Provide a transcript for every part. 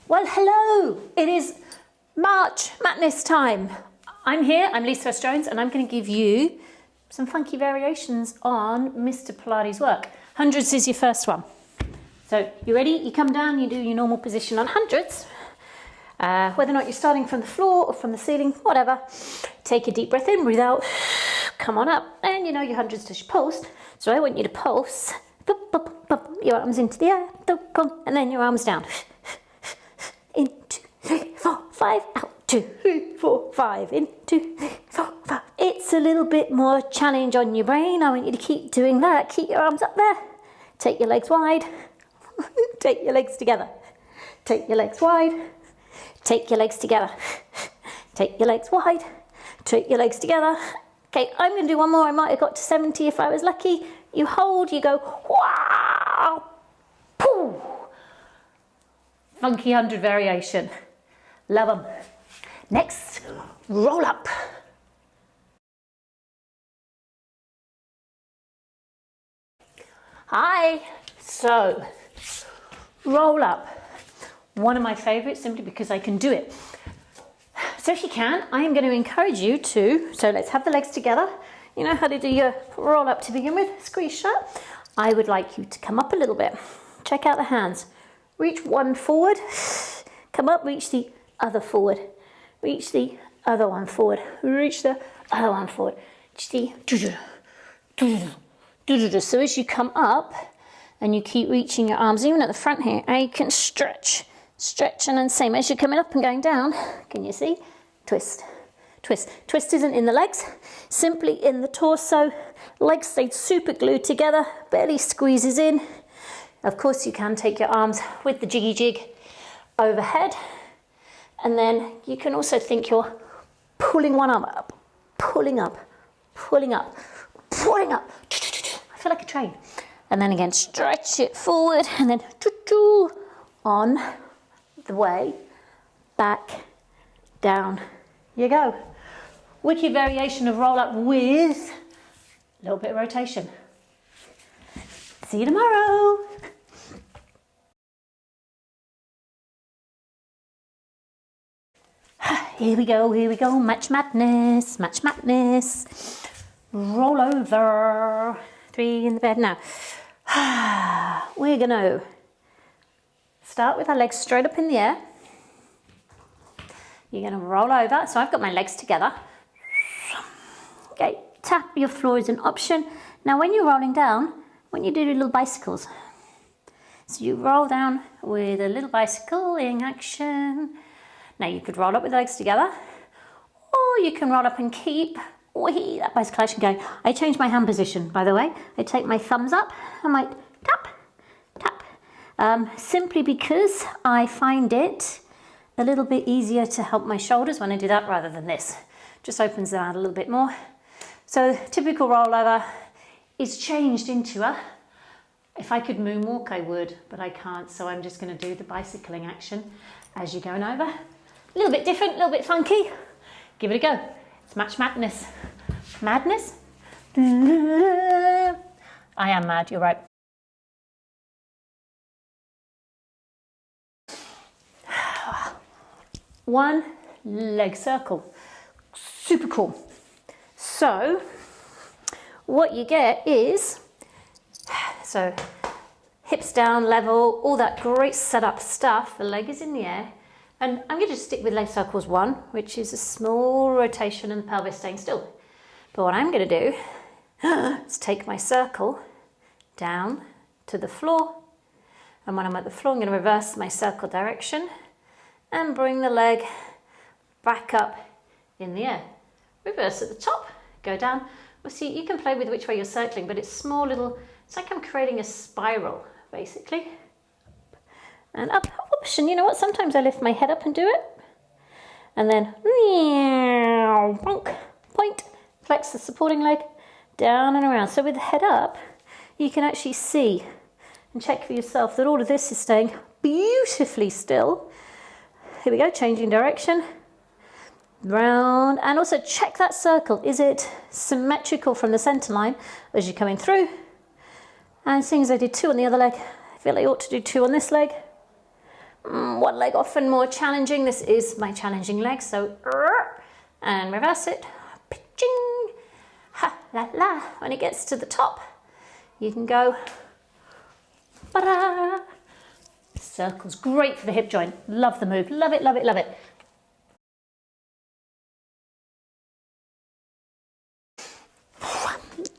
Well, hello! It is March Matness time. I'm here, I'm lisasjones, and I'm going to give you some funky variations on Mr. Pilates work. Hundreds is your first one. So, you ready? You come down, you do your normal position on hundreds. Whether or not you're starting from the floor or from the ceiling, whatever. Take a deep breath in, breathe out, come on up, and you know your hundreds to pulse. So I want you to pulse, your arms into the air, and then your arms down. In 2, 3, 4, 5, out 2, 3, 4, 5, in 2, 3, 4, 5. It's a little bit more challenge on your brain. I want you to keep doing that. Keep your arms up there. Take your legs wide. Take your legs together. Take your legs wide. Take your legs together. Take your legs wide. Take your legs together. Okay, I'm going to do one more. I might have got to 70 if I was lucky. You hold, you go, wow, pooh. Funky 100 variation. Love them. Next, roll up. Hi. So, roll up. One of my favorites simply because I can do it. So if you can, I am going to encourage you to, so let's have the legs together. You know how to do your roll up to begin with, squeeze shut. I would like you to come up a little bit. Check out the hands. Reach one forward, come up, reach the other forward. Reach the other one forward. Reach the other one forward. So as you come up and you keep reaching your arms, even at the front here, you can stretch, and then same as you're coming up and going down, can you see? Twist, twist. Twist isn't in the legs, simply in the torso. Legs stayed super glued together, belly squeezes in. Of course you can take your arms with the jiggy jig overhead, and then you can also think you're pulling one arm up, pulling up, pulling up, pulling up. I feel like a train. And then again, stretch it forward, and then on the way back down you go. Wicked variation of roll up with a little bit of rotation. See you tomorrow. Here we go, March Matness, March Matness. Roll over. 3 in the bed now. We're gonna start with our legs straight up in the air. You're gonna roll over. So I've got my legs together. Okay, tap your floor is an option. Now when you're rolling down, when you do little bicycles. So you roll down with a little bicycle in action. Now you could roll up with the legs together, or you can roll up and keep that bicycle action going. I change my hand position, by the way. I take my thumbs up, I might tap, tap. Simply because I find it a little bit easier to help my shoulders when I do that rather than this. Just opens them out a little bit more. So typical rollover is changed into a, if I could moonwalk I would, but I can't, so I'm just going to do the bicycling action as you're going over. A little bit different, a little bit funky. Give it a go. It's March Matness. Madness? I am mad, you're right. One leg circle. Super cool. So, what you get is, so hips down, level, all that great setup stuff. The leg is in the air. And I'm going to stick with leg circles 1, which is a small rotation and the pelvis staying still. But what I'm going to do is take my circle down to the floor. And when I'm at the floor, I'm going to reverse my circle direction and bring the leg back up in the air. Reverse at the top, go down. Well, see, you can play with which way you're circling, but it's small little, it's like I'm creating a spiral, basically. And up, oops, and you know what, sometimes I lift my head up and do it. And then, point, flex the supporting leg, down and around. So with the head up, you can actually see and check for yourself that all of this is staying beautifully still. Here we go, changing direction, round, and also check that circle. Is it symmetrical from the center line as you're coming through? And seeing as I did 2 on the other leg, I feel I ought to do 2 on this leg. One leg often more challenging. This is my challenging leg, so and reverse it. Pitching. Ha la la. When it gets to the top, you can go. Ba-da. Circles, great for the hip joint. Love the move. Love it, love it, love it.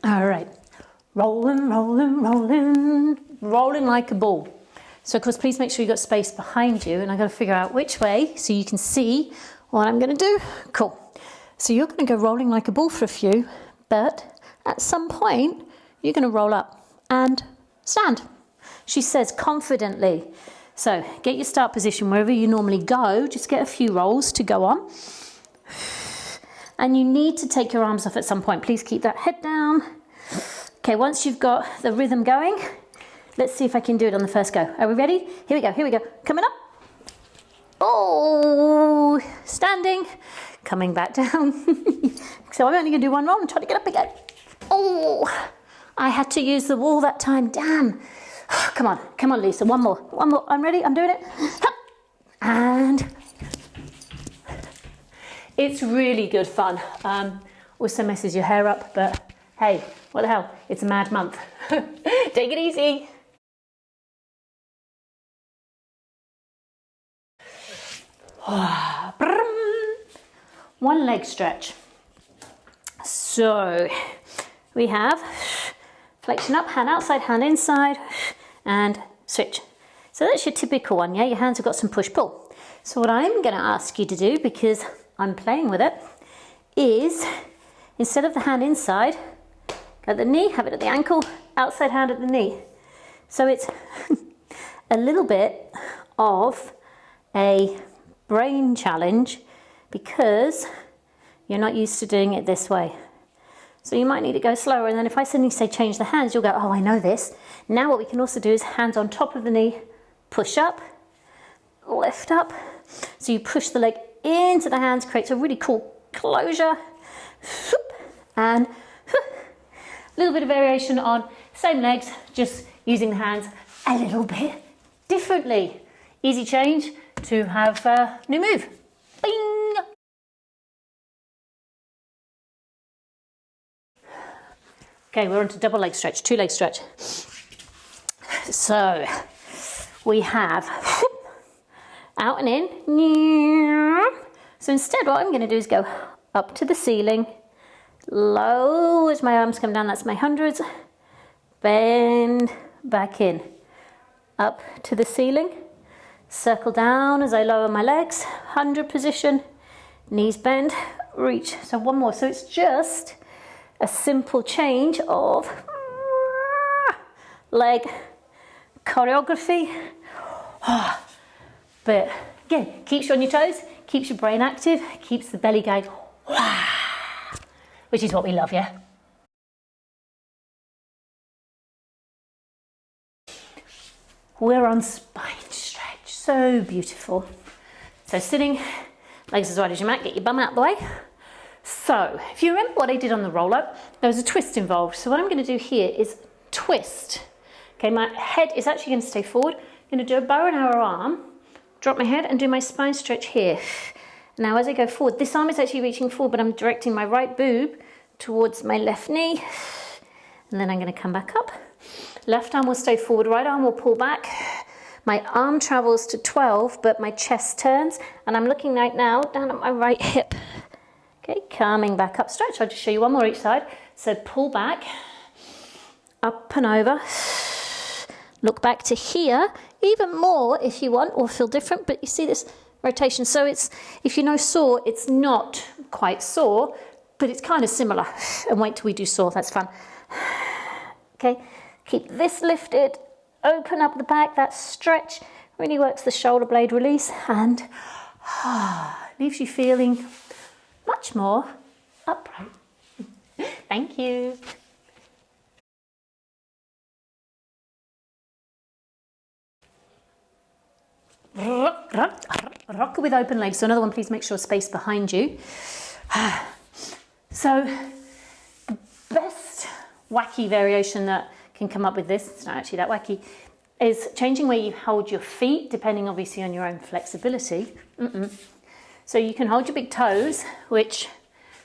All right. Rolling, rolling, rolling. Rolling like a ball. So of course, please make sure you've got space behind you, and I've got to figure out which way so you can see what I'm going to do. Cool. So you're going to go rolling like a ball for a few, but at some point, you're going to roll up and stand. She says confidently. So get your start position wherever you normally go. Just get a few rolls to go on. And you need to take your arms off at some point. Please keep that head down. Okay, once you've got the rhythm going, let's see if I can do it on the first go. Are we ready? Here we go, here we go. Coming up. Oh, standing. Coming back down. So I'm only going to do one roll and try to get up again. Oh, I had to use the wall that time. Damn. Come on, Lisa. One more. I'm ready. I'm doing it. And it's really good fun. Also messes your hair up, but hey, what the hell? It's a mad month. Take it easy. One leg stretch. So we have flexion up, hand outside, hand inside, and switch. So that's your typical one, yeah? Your hands have got some push-pull. So what I'm going to ask you to do, because I'm playing with it, is instead of the hand inside, go at the knee, have it at the ankle, outside hand at the knee. So it's a little bit of a brain challenge because you're not used to doing it this way. So you might need to go slower, and then if I suddenly say change the hands, you'll go, oh, I know this. Now what we can also do is hands on top of the knee, push up, lift up. So you push the leg into the hands, creates a really cool closure. And a little bit of variation on same legs, just using the hands a little bit differently. Easy change to have a new move. Bing! Okay, we're on to double leg stretch, 2 leg stretch. So we have out and in. So instead what I'm going to do is go up to the ceiling, low as my arms come down, that's my hundreds, bend back in, up to the ceiling, circle down as I lower my legs, 100 position, knees bend, reach. So one more. So it's just a simple change of leg choreography. But again, keeps you on your toes, keeps your brain active, keeps the belly going, which is what we love, yeah? We're on spine stretch, so beautiful. So sitting, legs as wide as your mat, get your bum out the way. So, if you remember what I did on the roll-up, there was a twist involved. So what I'm going to do here is twist. Okay, my head is actually going to stay forward. I'm going to do a bow and arrow arm, drop my head and do my spine stretch here. Now as I go forward, this arm is actually reaching forward, but I'm directing my right boob towards my left knee. And then I'm going to come back up. Left arm will stay forward, right arm will pull back. My arm travels to 12, but my chest turns. And I'm looking right now down at my right hip. Okay, coming back up, stretch. I'll just show you one more each side. So pull back, up and over. Look back to here, even more if you want, or feel different, but you see this rotation. So it's, if you know saw, it's not quite saw, but it's kind of similar. And wait till we do saw, that's fun. Okay, keep this lifted, open up the back, that stretch really works the shoulder blade release and leaves you feeling much more upright. Thank you. Rock with open legs. So another one, please make sure space behind you. So the best wacky variation that can come up with this, it's not actually that wacky, is changing where you hold your feet, depending obviously on your own flexibility. So you can hold your big toes, which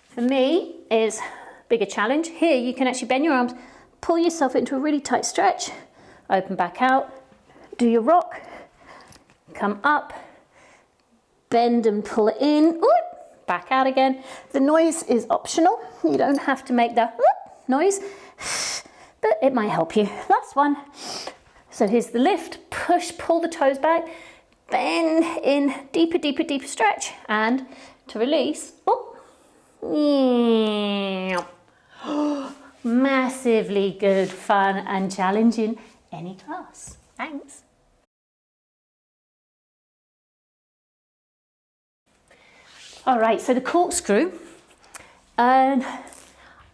for me is a bigger challenge. Here you can actually bend your arms, pull yourself into a really tight stretch, open back out, do your rock, come up, bend and pull it in, back out again. The noise is optional. You don't have to make the noise, but it might help you. Last one. So here's the lift, push, pull the toes back, bend in, deeper, deeper, deeper stretch, and to release, massively good fun and challenging any class. Thanks. All right, so the corkscrew, and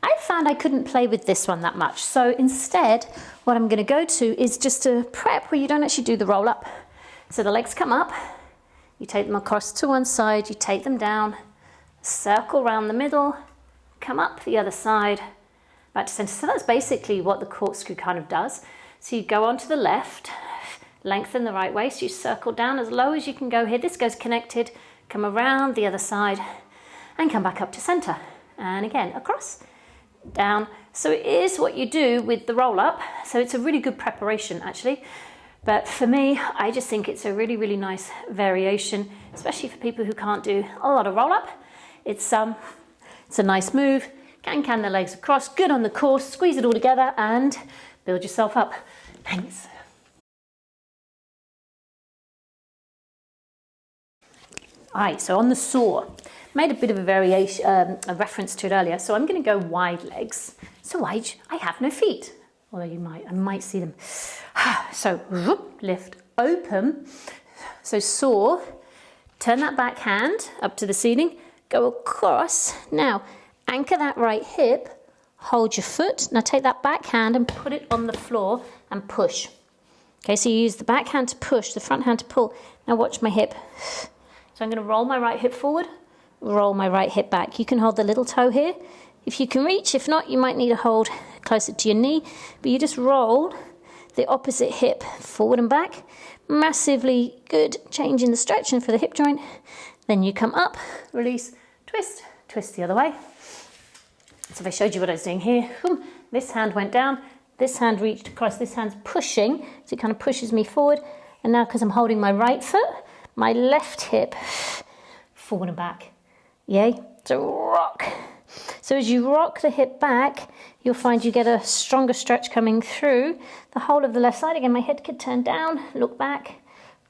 I found I couldn't play with this one that much. So instead, what I'm going to go to is just a prep where you don't actually do the roll up. So the legs come up, you take them across to one side, you take them down, circle around the middle, come up the other side, back to center. So that's basically what the corkscrew kind of does. So you go onto the left, lengthen the right waist, you circle down as low as you can go here. This goes connected, come around the other side and come back up to center. And again, across, down. So it is what you do with the roll up. So it's a really good preparation actually. But for me, I just think it's a really, really nice variation, especially for people who can't do a lot of roll up. It's a nice move. Can the legs across, good on the core, squeeze it all together and build yourself up. Thanks. All right, so on the saw, made a bit of a variation, a reference to it earlier. So I'm going to go wide legs. So wide, I have no feet. Although I might see them. So lift, open. So saw, turn that back hand up to the ceiling, go across. Now anchor that right hip, hold your foot. Now take that back hand and put it on the floor and push. Okay, so you use the back hand to push, the front hand to pull. Now watch my hip. So I'm going to roll my right hip forward, roll my right hip back. You can hold the little toe here if you can reach. If not, you might need to hold closer to your knee, but you just roll the opposite hip forward and back. Massively good change in the stretching for the hip joint. Then you come up, release, twist, twist the other way. So if I showed you what I was doing here, this hand went down, this hand reached across, this hand's pushing, so it kind of pushes me forward. And now because I'm holding my right foot, my left hip forward and back. Yay? So rock. So as you rock the hip back, you'll find you get a stronger stretch coming through the whole of the left side. Again, my head could turn down, look back,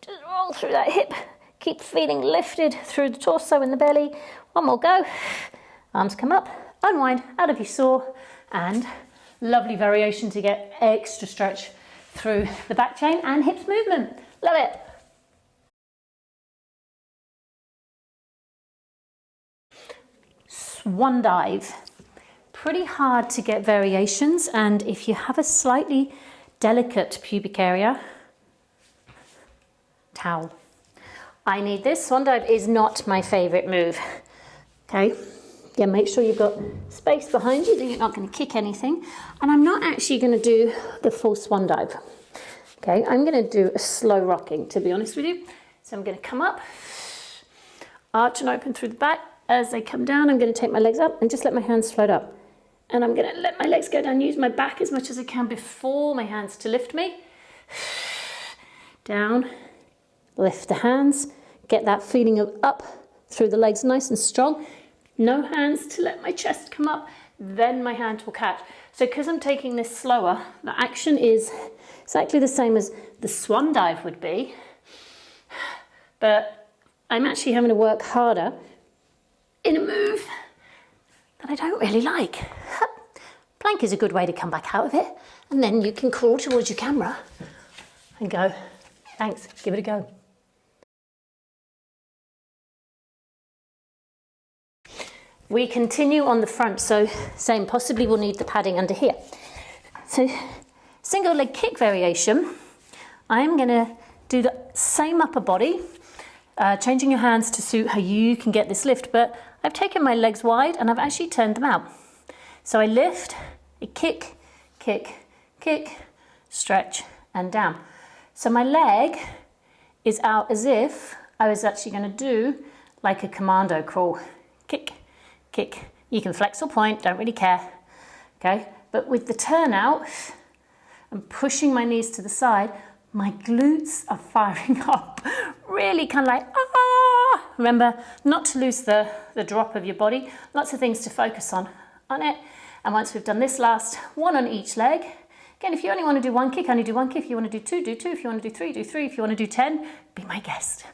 just roll through that hip. Keep feeling lifted through the torso and the belly. One more go. Arms come up, unwind out of your saw, and lovely variation to get extra stretch through the back chain and hips movement. Love it. Swan dive. Pretty hard to get variations, and if you have a slightly delicate pubic area, towel. I need this. Swan dive is not my favorite move. Okay, yeah, make sure you've got space behind you that you're not going to kick anything. And I'm not actually going to do the full swan dive. Okay, I'm going to do a slow rocking, to be honest with you. So I'm going to come up, arch and open through the back. As they come down, I'm going to take my legs up and just let my hands float up. And I'm going to let my legs go down, use my back as much as I can before my hands to lift me. Down, lift the hands, get that feeling of up through the legs nice and strong. No hands to let my chest come up, then my hand will catch. So because I'm taking this slower, the action is exactly the same as the swan dive would be, but I'm actually having to work harder in a move that I don't really like. Plank is a good way to come back out of it, and then you can crawl towards your camera and go, thanks, give it a go. We continue on the front, so same, possibly we'll need the padding under here. So single leg kick variation, I'm gonna do the same upper body, changing your hands to suit how you can get this lift, but I've taken my legs wide and I've actually turned them out. So I lift, I kick, kick, kick, stretch and down. So my leg is out as if I was actually going to do like a commando crawl. Kick, kick. You can flex or point, don't really care. Okay, but with the turnout, I'm pushing my knees to the side, my glutes are firing up, really kind of like, ah! Remember, not to lose the drop of your body, lots of things to focus on it. And once we've done this last one on each leg, again, if you only want to do one kick, only do one kick. If you want to do two, do two. If you want to do three, do three. If you want to do 10, be my guest.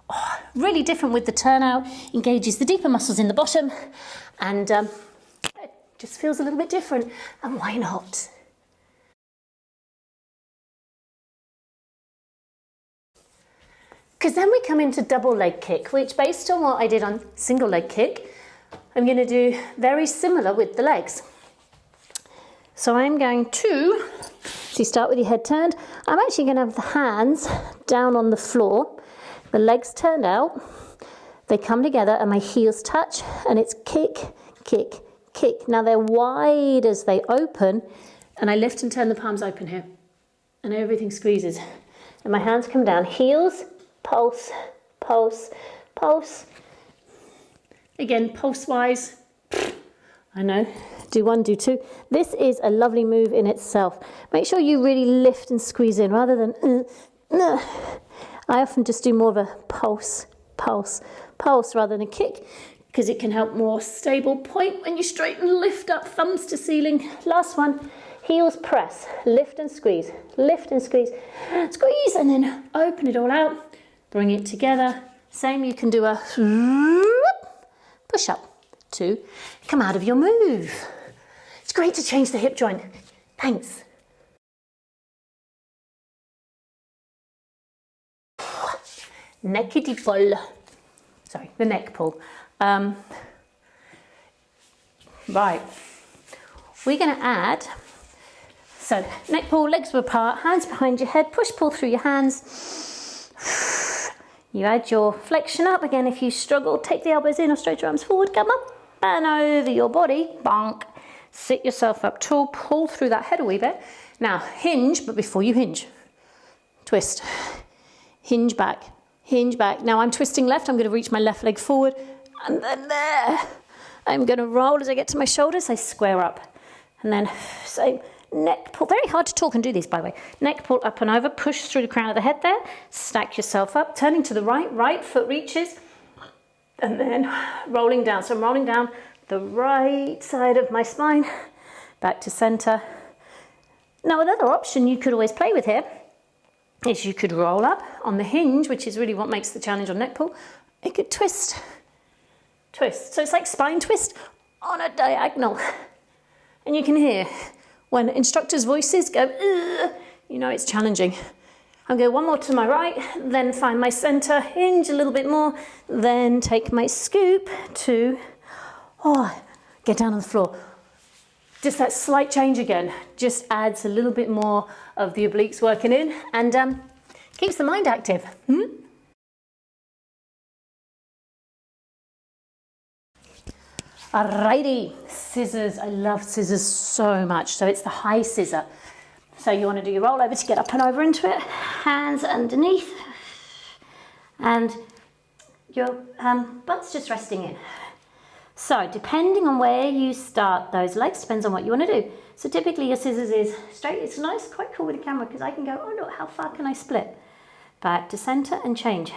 Oh, really different with the turnout, engages the deeper muscles in the bottom, and it just feels a little bit different. And why not? Because then we come into double leg kick, which based on what I did on single leg kick, I'm going to do very similar with the legs. So I'm going to, so you start with your head turned, I'm actually going to have the hands down on the floor, the legs turned out, they come together and my heels touch, and it's kick, kick, kick. Now they're wide as they open, and I lift and turn the palms open here, and everything squeezes. And my hands come down, heels, pulse, pulse, pulse. Again, pulse-wise, I know, do one, do two. This is a lovely move in itself. Make sure you really lift and squeeze in rather than, I often just do more of a pulse, pulse, pulse rather than a kick, because it can help more stable point when you straighten, lift up, thumbs to ceiling. Last one, heels press, lift and squeeze, squeeze, and then open it all out. Bring it together. Same, you can do a push up to come out of your move. It's great to change the hip joint. Thanks. Neckity pull. Sorry, the neck pull. Right. We're going to add, so neck pull, legs apart, hands behind your head, push, pull through your hands. You add your flexion up. Again, if you struggle, take the elbows in or stretch your arms forward, come up and over your body, bonk. Sit yourself up tall, pull through that head a wee bit. Now, hinge, but before you hinge, twist, hinge back, hinge back. Now I'm twisting left, I'm gonna reach my left leg forward, and then there. I'm gonna roll as I get to my shoulders, I square up. And then same. Neck pull, very hard to talk and do these by the way. Neck pull up and over, push through the crown of the head there, stack yourself up, turning to the right foot reaches, and then rolling down. So I'm rolling down the right side of my spine, back to center. Now another option you could always play with here is you could roll up on the hinge, which is really what makes the challenge on neck pull. You could twist, twist. So it's like spine twist on a diagonal. And you can hear when instructors' voices go, you know it's challenging. I'll go one more to my right, then find my center, hinge a little bit more, then take my scoop to, get down on the floor. Just that slight change again, just adds a little bit more of the obliques working in and keeps the mind active. Alrighty, scissors, I love scissors so much. So it's the high scissor. So you want to do your roll over to get up and over into it, hands underneath, and your butt's just resting in. So depending on where you start those legs, depends on what you want to do. So typically your scissors is straight. It's nice, quite cool with the camera because I can go, oh look, how far can I split? Back to center and change.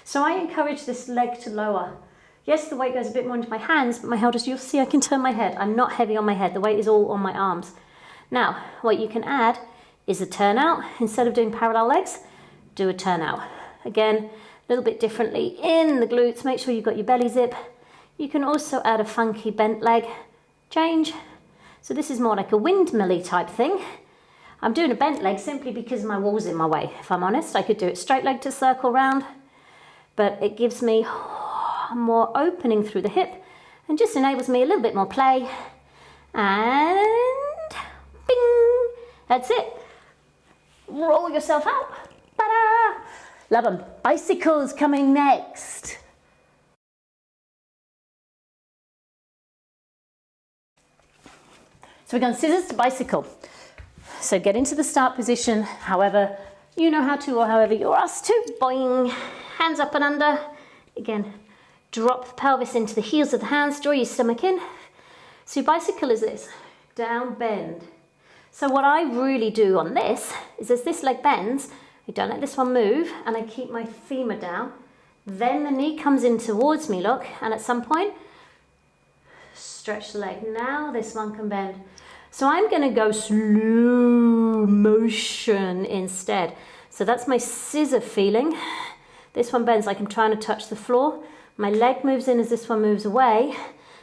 So I encourage this leg to lower. Yes, the weight goes a bit more into my hands, but my shoulders, you'll see I can turn my head. I'm not heavy on my head. The weight is all on my arms. Now, what you can add is a turnout. Instead of doing parallel legs, do a turnout. Again, a little bit differently in the glutes. Make sure you've got your belly zip. You can also add a funky bent leg change. So this is more like a windmill-y type thing. I'm doing a bent leg simply because my wall's in my way, if I'm honest. I could do it straight leg to circle round, but it gives me more opening through the hip and just enables me a little bit more play. And bing, that's it. Roll yourself out. Ta-da! Love them. Bicycles coming next. So we're going scissors to bicycle. So get into the start position, however you know how to, or however you're asked to. Boing, hands up and under. Again, drop the pelvis into the heels of the hands, draw your stomach in. So your bicycle is this, down, bend. So what I really do on this is as this leg bends, I don't let this one move and I keep my femur down. Then the knee comes in towards me, look, and at some point, stretch the leg. Now this one can bend. So I'm going to go slow motion instead. So that's my scissor feeling. This one bends like I'm trying to touch the floor. My leg moves in as this one moves away.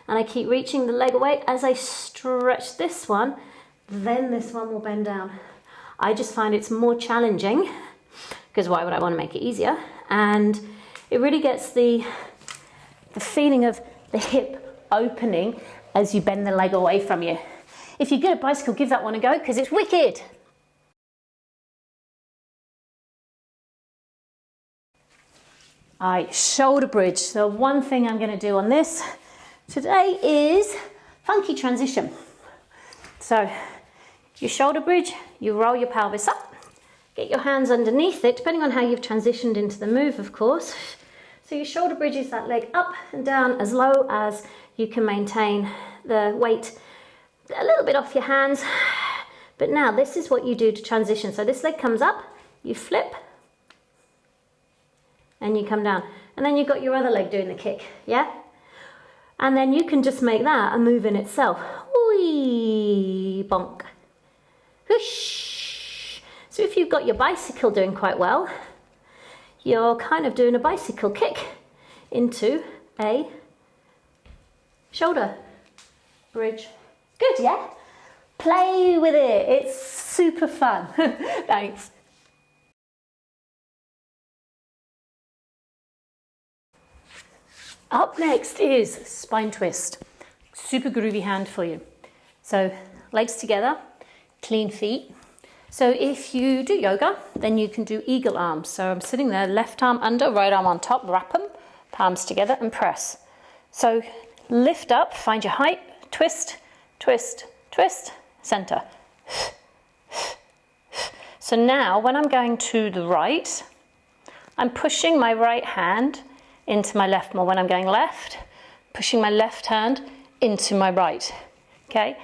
And I keep reaching the leg away as I stretch this one. Then this one will bend down. I just find it's more challenging because why would I want to make it easier? And it really gets the feeling of the hip opening as you bend the leg away from you. If you're good at bicycle, give that one a go because it's wicked. All right, shoulder bridge. So one thing I'm going to do on this today is funky transition. So your shoulder bridge, you roll your pelvis up, get your hands underneath it, depending on how you've transitioned into the move, of course. So your shoulder bridge is that leg up and down as low as you can maintain the weight a little bit off your hands. But now this is what you do to transition. So this leg comes up, you flip, and you come down. And then you've got your other leg doing the kick, yeah? And then you can just make that a move in itself. Whee, bonk. Whoosh. So if you've got your bicycle doing quite well, you're kind of doing a bicycle kick into a shoulder bridge. Good, yeah? Play with it. It's super fun. Thanks. Up next is spine twist. Super groovy hand for you. So legs together, clean feet. So if you do yoga, then you can do eagle arms. So I'm sitting there, left arm under, right arm on top, wrap them, palms together and press. So lift up, find your height, twist, twist, twist, center. So now when I'm going to the right, I'm pushing my right hand into my left more. When I'm going left, pushing my left hand into my right, okay?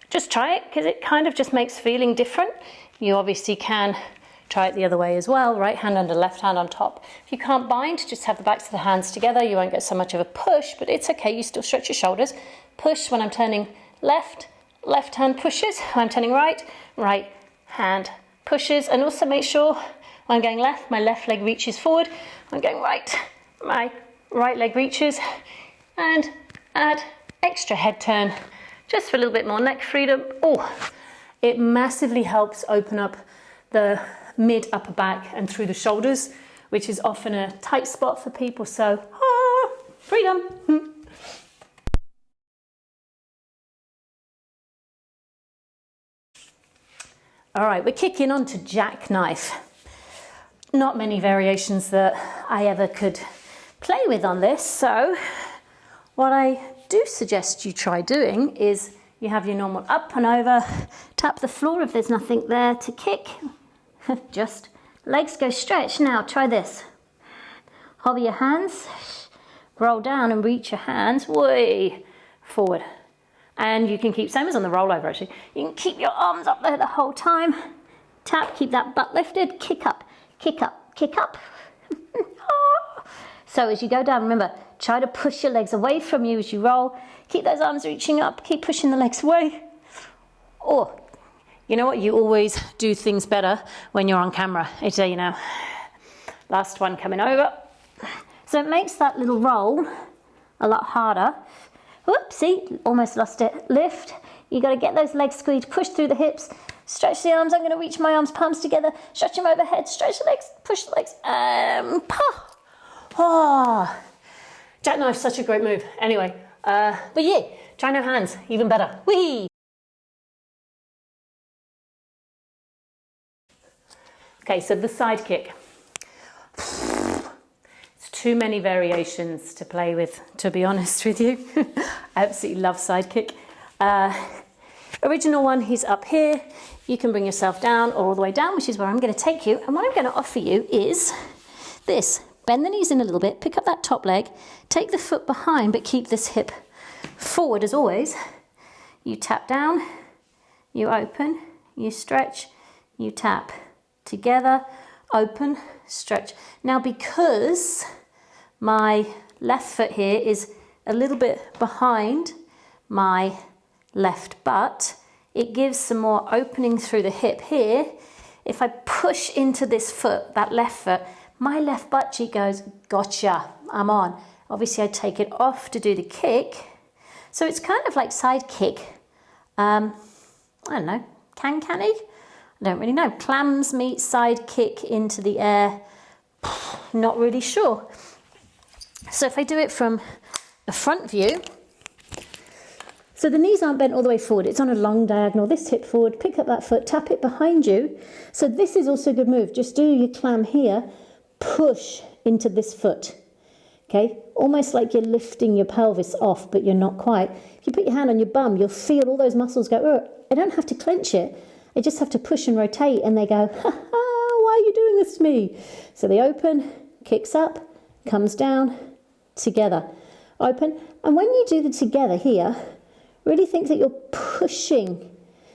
Just try it because it kind of just makes feeling different. You obviously can try it the other way as well, right hand under, left hand on top. If you can't bind, just have the backs of the hands together. You won't get so much of a push, but it's okay, you still stretch your shoulders. Push when I'm turning left, left hand pushes. When I'm turning right, right hand pushes. And also make sure when I'm going left, my left leg reaches forward. When I'm going right, my right leg reaches. And add extra head turn, just for a little bit more neck freedom. Oh, it massively helps open up the mid upper back and through the shoulders, which is often a tight spot for people. So, freedom. All right, we're kicking on to Jackknife. Not many variations that I ever could play with on this. So what I do suggest you try doing is you have your normal up and over, tap the floor if there's nothing there to kick. Just legs go stretch. Now try this. Hover your hands, roll down and reach your hands way forward. And you can keep, same as on the rollover actually, you can keep your arms up there the whole time. Tap, keep that butt lifted, kick up, kick up, kick up. So as you go down, remember, try to push your legs away from you as you roll. Keep those arms reaching up, keep pushing the legs away. Or, you know what, you always do things better when you're on camera. I tell you now. Last one coming over. So it makes that little roll a lot harder. Whoopsie, almost lost it. Lift, you got to get those legs squeezed, push through the hips, stretch the arms. I'm going to reach my arms, palms together, stretch them overhead, stretch the legs, push the legs, and pa. Oh, Jackknife's such a great move. Anyway, but yeah, try no hands, even better. Whee! Okay, so the Sidekick. It's too many variations to play with, to be honest with you. I absolutely love Sidekick. Original one, he's up here. You can bring yourself down or all the way down, which is where I'm going to take you. And what I'm going to offer you is this. Bend the knees in a little bit, pick up that top leg, take the foot behind, but keep this hip forward as always. You tap down, you open, you stretch, you tap. Together, open, stretch. Now, because my left foot here is a little bit behind my left butt, it gives some more opening through the hip here. If I push into this foot, that left foot, my left butt cheek goes, gotcha, I'm on. Obviously I take it off to do the kick. So it's kind of like Sidekick. I don't know, can-canny? I don't really know. Clams meet Sidekick into the air. Not really sure. So if I do it from the front view, so the knees aren't bent all the way forward. It's on a long diagonal. This hip forward, pick up that foot, tap it behind you. So this is also a good move. Just do your clam here. Push into this foot, okay? Almost like you're lifting your pelvis off, but you're not quite. If you put your hand on your bum, you'll feel all those muscles go, oh, I don't have to clench it. I just have to push and rotate, and they go, ha ha, why are you doing this to me? So they open, kicks up, comes down, together, open. And when you do the together here, really think that you're pushing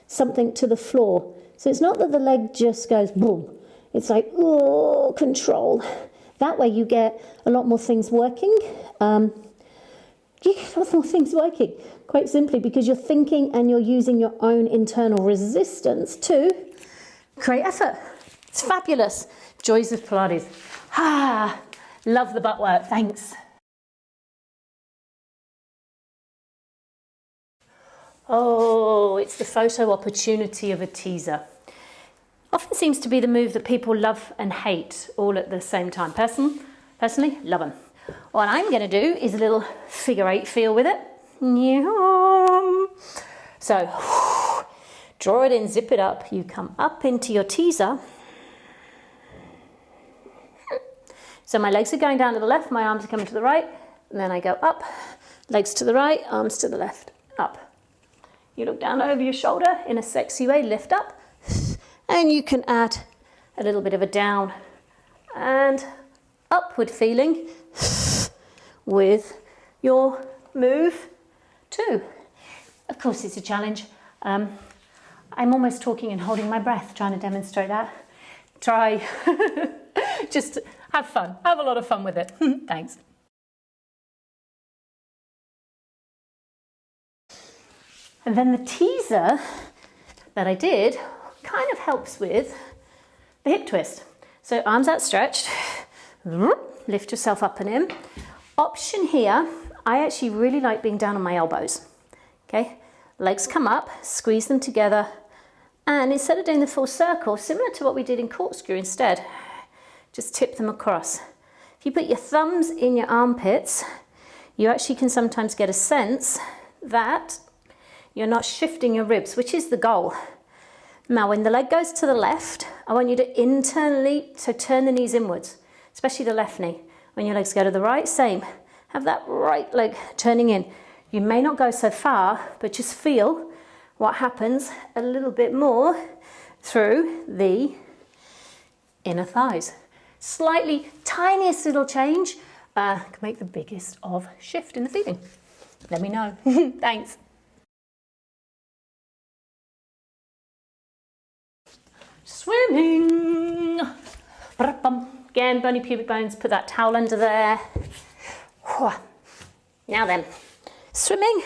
something to the floor. So it's not that the leg just goes boom. It's like, oh, control. That way you get a lot more things working. You get a lot more things working, quite simply, because you're thinking and you're using your own internal resistance to create effort. It's fabulous. Joys of Pilates. Ah, love the butt work, thanks. Oh, it's the photo opportunity of a teaser. Often seems to be the move that people love and hate all at the same time. Personally, love them. What I'm going to do is a little figure 8 feel with it. So, draw it in, zip it up. You come up into your teaser. So my legs are going down to the left, my arms are coming to the right, and then I go up, legs to the right, arms to the left, up. You look down over your shoulder in a sexy way, lift up. And you can add a little bit of a down and upward feeling with your move too. Of course, it's a challenge. I'm almost talking and holding my breath, trying to demonstrate that. Try. Just have fun. Have a lot of fun with it. Thanks. And then the teaser that I did kind of helps with the hip twist. So arms outstretched, lift yourself up and in. Option here, I actually really like being down on my elbows. Okay, legs come up, squeeze them together, and instead of doing the full circle, similar to what we did in Corkscrew instead, just tip them across. If you put your thumbs in your armpits, you actually can sometimes get a sense that you're not shifting your ribs, which is the goal. Now, when the leg goes to the left, I want you to internally, so turn the knees inwards, especially the left knee. When your legs go to the right, same. Have that right leg turning in. You may not go so far, but just feel what happens a little bit more through the inner thighs. Slightly, tiniest little change can make the biggest of shift in the feeling. Let me know. Thanks. Swimming. Again, bony pubic bones, put that towel under there. Now then, swimming.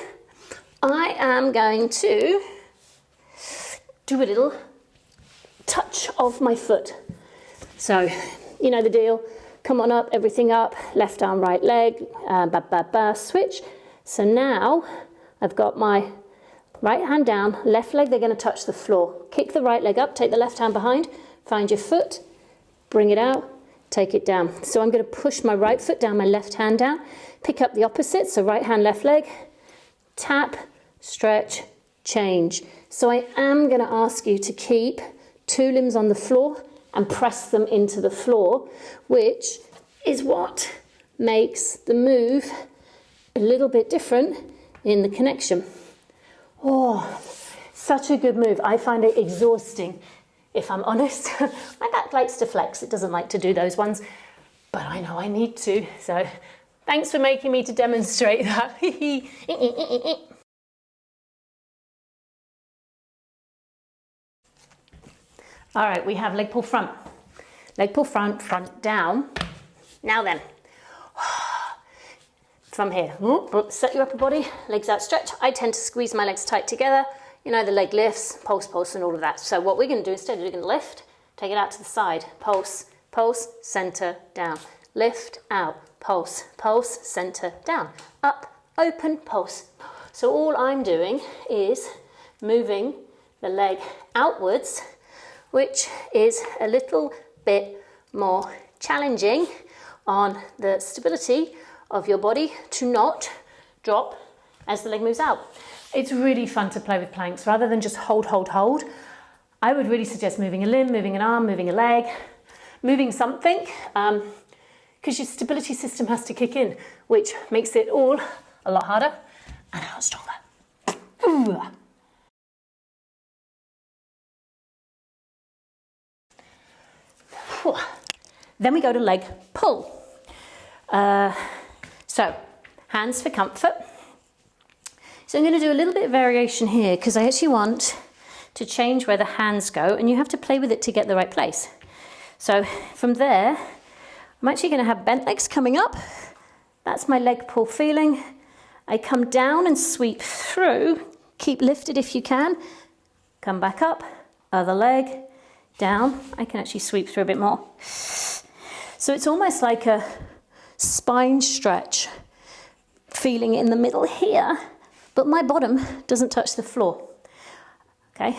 I am going to do a little touch of my foot. So, you know the deal. Come on up, everything up, left arm, right leg, switch. So now I've got my right hand down, left leg, they're going to touch the floor. Kick the right leg up, take the left hand behind, find your foot, bring it out, take it down. So I'm going to push my right foot down, my left hand down, pick up the opposite, so right hand, left leg, tap, stretch, change. So I am going to ask you to keep 2 limbs on the floor and press them into the floor, which is what makes the move a little bit different in the connection. Oh, Such a good move. I find it exhausting, if I'm honest. My back likes to flex. It doesn't like to do those ones, but I know I need to. So thanks for making me to demonstrate that. All right, we have leg pull front. Leg pull front, front down. Now then, from here, set your upper body, legs out stretch. I tend to squeeze my legs tight together. You know, the leg lifts, pulse, pulse, and all of that. So what we're going to do instead, we're going to lift, take it out to the side, pulse, pulse, center, down. Lift, out, pulse, pulse, center, down. Up, open, pulse. So all I'm doing is moving the leg outwards, which is a little bit more challenging on the stability of your body to not drop as the leg moves out. It's really fun to play with planks rather than just hold, hold, hold. I would really suggest moving a limb, moving an arm, moving a leg, moving something, because your stability system has to kick in, which makes it all a lot harder and a lot stronger. Ooh. Then we go to leg pull. So hands for comfort. So I'm going to do a little bit of variation here because I actually want to change where the hands go, and you have to play with it to get the right place. So from there, I'm actually going to have bent legs coming up. That's my leg pull feeling. I come down and sweep through. Keep lifted if you can. Come back up, other leg, down. I can actually sweep through a bit more. So it's almost like a spine stretch feeling in the middle here, but my bottom doesn't touch the floor. Okay,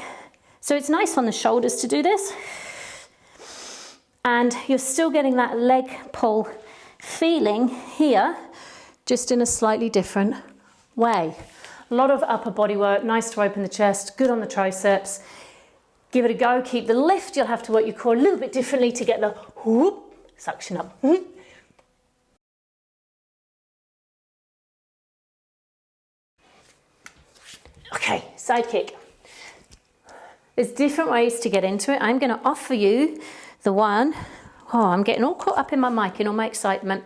so it's nice on the shoulders to do this, and you're still getting that leg pull feeling here, just in a slightly different way. A lot of upper body work, nice to open the chest, good on the triceps. Give it a go, keep the lift. You'll have to work your core a little bit differently to get the whoop, suction up. Okay, Sidekick. There's different ways to get into it. I'm going to offer you the one, I'm getting all caught up in my mic and all my excitement.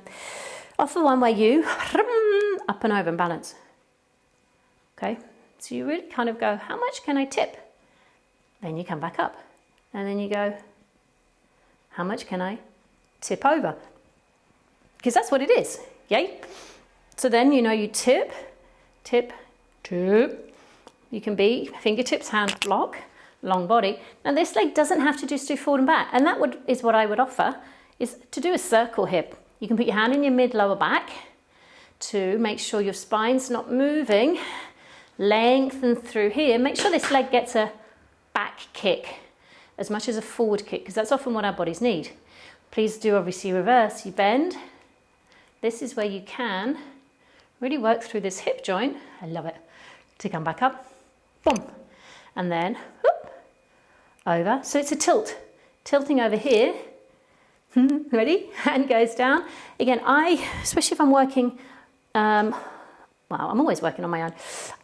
Offer one where you up and over and balance. Okay, so you really kind of go, how much can I tip? Then you come back up, and then you go, how much can I tip over? Because that's what it is, yay? So then, you know, you tip, tip, tip. You can be fingertips, hand block, long body. Now this leg doesn't have to just do forward and back, and that is what I would offer, is to do a circle hip. You can put your hand in your mid-lower back to make sure your spine's not moving. Lengthen through here. Make sure this leg gets a back kick as much as a forward kick, because that's often what our bodies need. Please do obviously reverse. You bend. This is where you can really work through this hip joint. I love it. To come back up, boom, and then whoop, over. So it's a tilt, tilting over here. Ready? Hand goes down. Again, especially if I'm working, well, I'm always working on my own.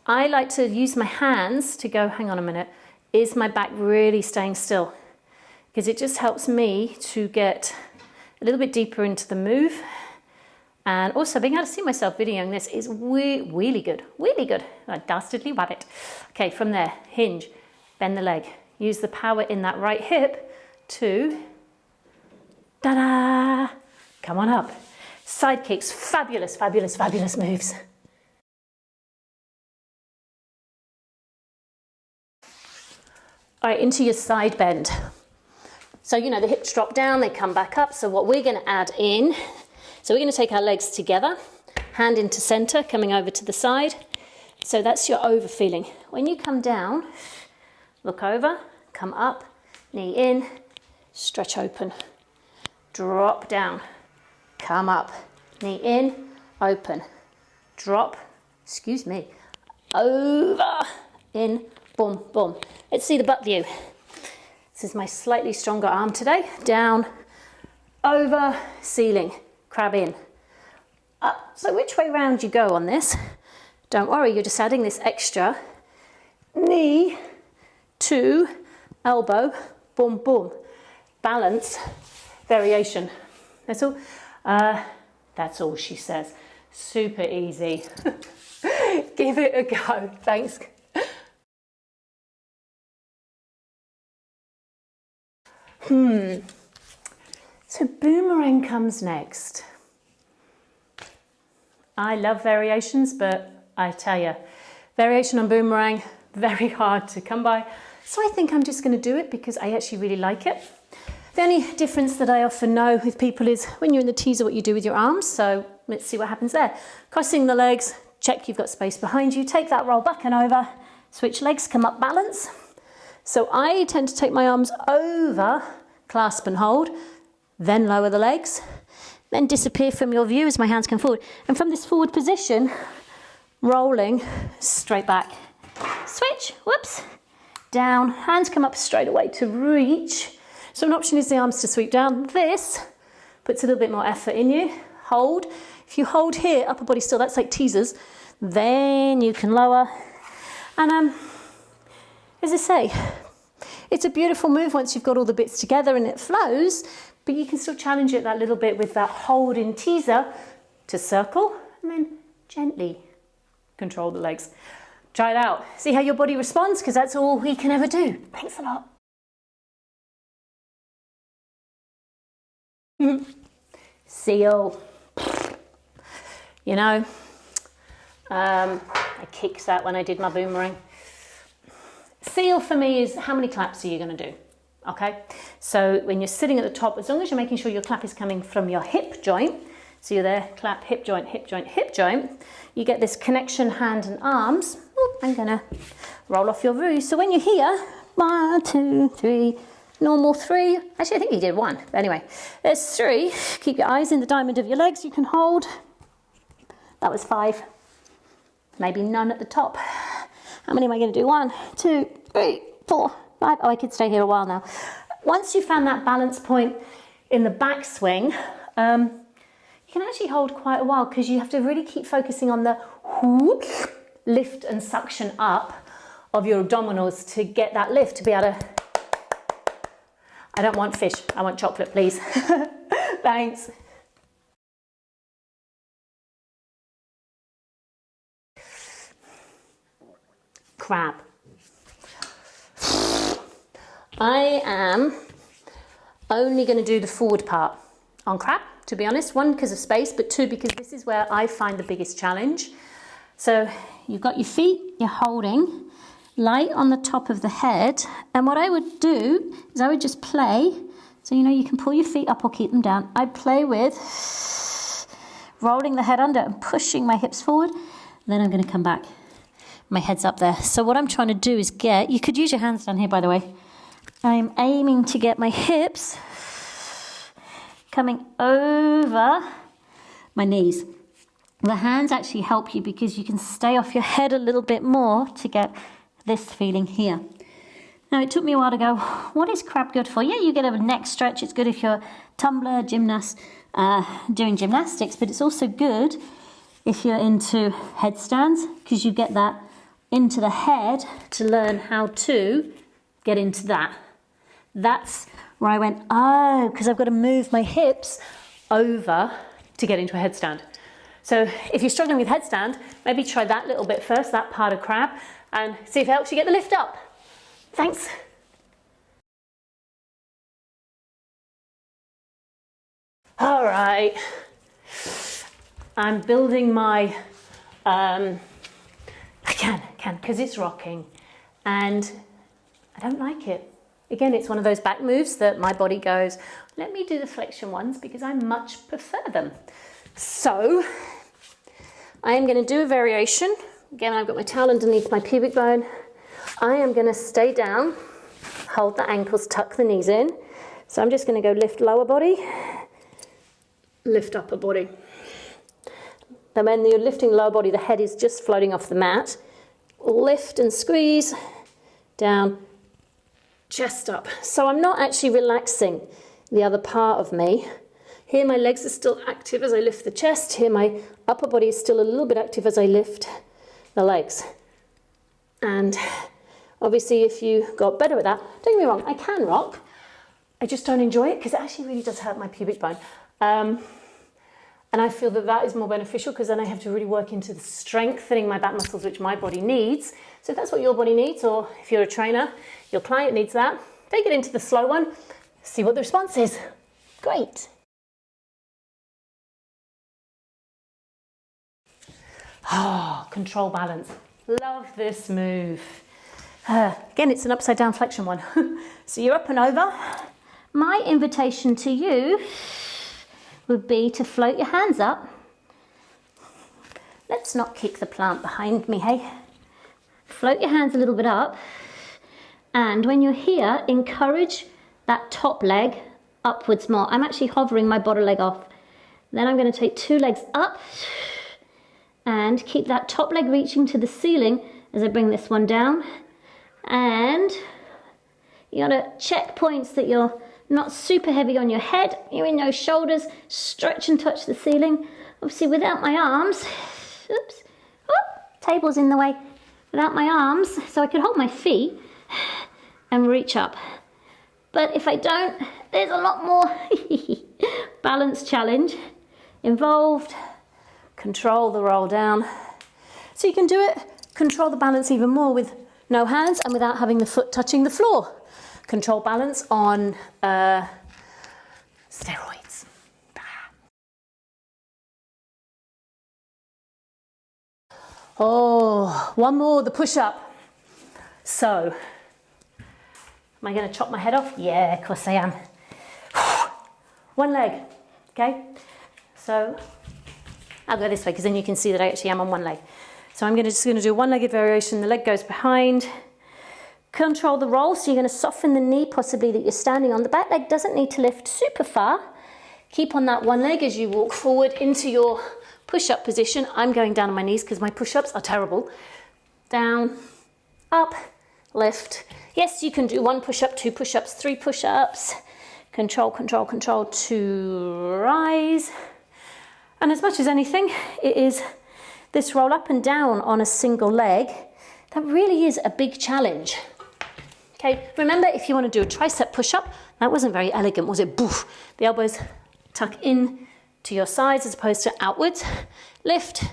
I like to use my hands to go, hang on a minute, is my back really staying still? Because it just helps me to get a little bit deeper into the move. And also being able to see myself videoing this is really good, really good. I dastardly rabbit. Okay, from there, hinge, bend the leg. Use the power in that right hip to, ta-da, come on up. Sidekicks, fabulous, fabulous, fabulous moves. All right, into your side bend. So, you know, the hips drop down, they come back up. So what we're gonna add in, so we're gonna take our legs together, hand into center, coming over to the side. So that's your over feeling. When you come down, look over, come up, knee in, stretch open, drop down, come up, knee in, open, drop, excuse me, over, in, boom, boom. Let's see the butt view. This is my slightly stronger arm today. Down, over, ceiling, crab in, up. So which way round you go on this, don't worry, you're just adding this extra knee 2, elbow, boom, boom. Balance, variation. That's all. That's all she says. Super easy. Give it a go. Thanks. So boomerang comes next. I love variations, but I tell you, variation on boomerang, very hard to come by. So I think I'm just going to do it because I actually really like it. The only difference that I often know with people is when you're in the teaser, what you do with your arms. So let's see what happens there. Crossing the legs, check you've got space behind you. Take that roll back and over. Switch legs, come up, balance. So I tend to take my arms over, clasp and hold, then lower the legs, then disappear from your view as my hands come forward. And from this forward position, rolling straight back. Switch, whoops, down, hands come up straight away to reach. So an option is the arms to sweep down. This puts a little bit more effort in you. Hold. If you hold here, upper body still, that's like teasers. Then you can lower. And as I say, it's a beautiful move once you've got all the bits together and it flows, but you can still challenge it that little bit with that hold in teaser to circle and then gently control the legs. Try it out. See how your body responds, because that's all we can ever do. Thanks a lot. Seal. You know, I kicked that when I did my boomerang. Seal for me is how many claps are you going to do? Okay, so when you're sitting at the top, as long as you're making sure your clap is coming from your hip joint, so you're there, clap, hip joint, hip joint, hip joint, you get this connection hand and arms. Ooh, I'm going to roll off your roo. So when you're here, 1, 2, 3, normal 3. Actually, I think you did 1. But anyway, there's 3. Keep your eyes in the diamond of your legs. You can hold. That was 5. Maybe none at the top. How many am I going to do? 1, 2, 3, 4, 5. Oh, I could stay here a while now. Once you found that balance point in the backswing, you can actually hold quite a while because you have to really keep focusing on the whoop, lift and suction up of your abdominals to get that lift, to be able to... I don't want fish, I want chocolate, please. Thanks. Crab. I am only going to do the forward part on crab, to be honest. 1, because of space, but 2, because this is where I find the biggest challenge. So you've got your feet, you're holding light on the top of the head. And what I would do is I would just play. So, you know, you can pull your feet up or keep them down. I'd play with rolling the head under and pushing my hips forward. Then I'm going to come back. My head's up there. So what I'm trying to do is get, you could use your hands down here, by the way. I'm aiming to get my hips coming over my knees. The hands actually help you because you can stay off your head a little bit more to get this feeling here. Now, it took me a while to go, what is crab good for? Yeah, you get a neck stretch. It's good if you're a tumbler, gymnast, doing gymnastics, but it's also good if you're into headstands because you get that into the head to learn how to get into that. That's where I went, oh, because I've got to move my hips over to get into a headstand. So if you're struggling with headstand, maybe try that little bit first, that part of crab, and see if it helps you get the lift up. Thanks. All right. I'm building my, I can, because it's rocking, and I don't like it. Again, it's one of those back moves that my body goes, let me do the flexion ones because I much prefer them. So I am going to do a variation. Again, I've got my towel underneath my pubic bone. I am going to stay down, hold the ankles, tuck the knees in. So I'm just going to go lift lower body, lift upper body. And when you're lifting lower body, the head is just floating off the mat. Lift and squeeze, down, chest up. So I'm not actually relaxing the other part of me. Here my legs are still active as I lift the chest. Here my upper body is still a little bit active as I lift the legs. And Obviously, if you got better at that, don't get me wrong, I can rock. I just don't enjoy it because it actually really does hurt my pubic bone. And I feel that that is more beneficial because then I have to really work into the strengthening my back muscles, which my body needs. So if that's what your body needs, or if you're a trainer, your client needs that, take it into the slow one, see what the response is. Great. Oh, control balance. Love this move. Again, it's an upside down flexion one. So you're up and over. My invitation to you would be to float your hands up. Let's not kick the plant behind me, hey? Float your hands a little bit up. And when you're here, encourage that top leg upwards more. I'm actually hovering my bottom leg off. Then I'm going to take 2 legs up and keep that top leg reaching to the ceiling as I bring this one down. And you got to check points that you're not super heavy on your head. You're in those shoulders, stretch and touch the ceiling. Obviously without my arms, oops, oh, table's in the way. Without my arms, so I can hold my feet and reach up. But if I don't, there's a lot more balance challenge involved. Control the roll down. So you can do it, control the balance even more with no hands and without having the foot touching the floor. Control balance on steroids. Oh, one more, the push-up. So, am I going to chop my head off? Yeah, of course I am. One leg, okay? So, I'll go this way because then you can see that I actually am on one leg. So I'm just going to do a one-legged variation. The leg goes behind. Control the roll, so you're going to soften the knee possibly that you're standing on. The back leg doesn't need to lift super far. Keep on that one leg as you walk forward into your push-up position. I'm going down on my knees because my push-ups are terrible. Down, up, lift. Yes, you can do 1 push-up, 2 push-ups, 3 push-ups. Control, control, control to rise. And as much as anything, it is this roll up and down on a single leg that really is a big challenge. Okay, remember if you want to do a tricep push-up, that wasn't very elegant, was it? Boof. The elbows tuck in to your sides as opposed to outwards. Lift,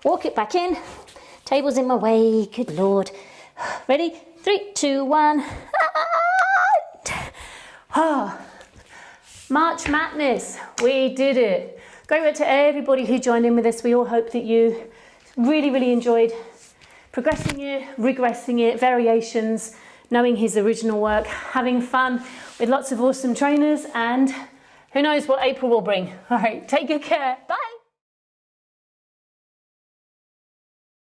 walk it back in. Table's in my way, good Lord. Ready? 3, 2, 1. Oh. March Matness, we did it. Great work to everybody who joined in with us. We all hope that you really enjoyed progressing it, regressing it, variations, knowing his original work, having fun with lots of awesome trainers, and who knows what April will bring. All right, take good care. Bye.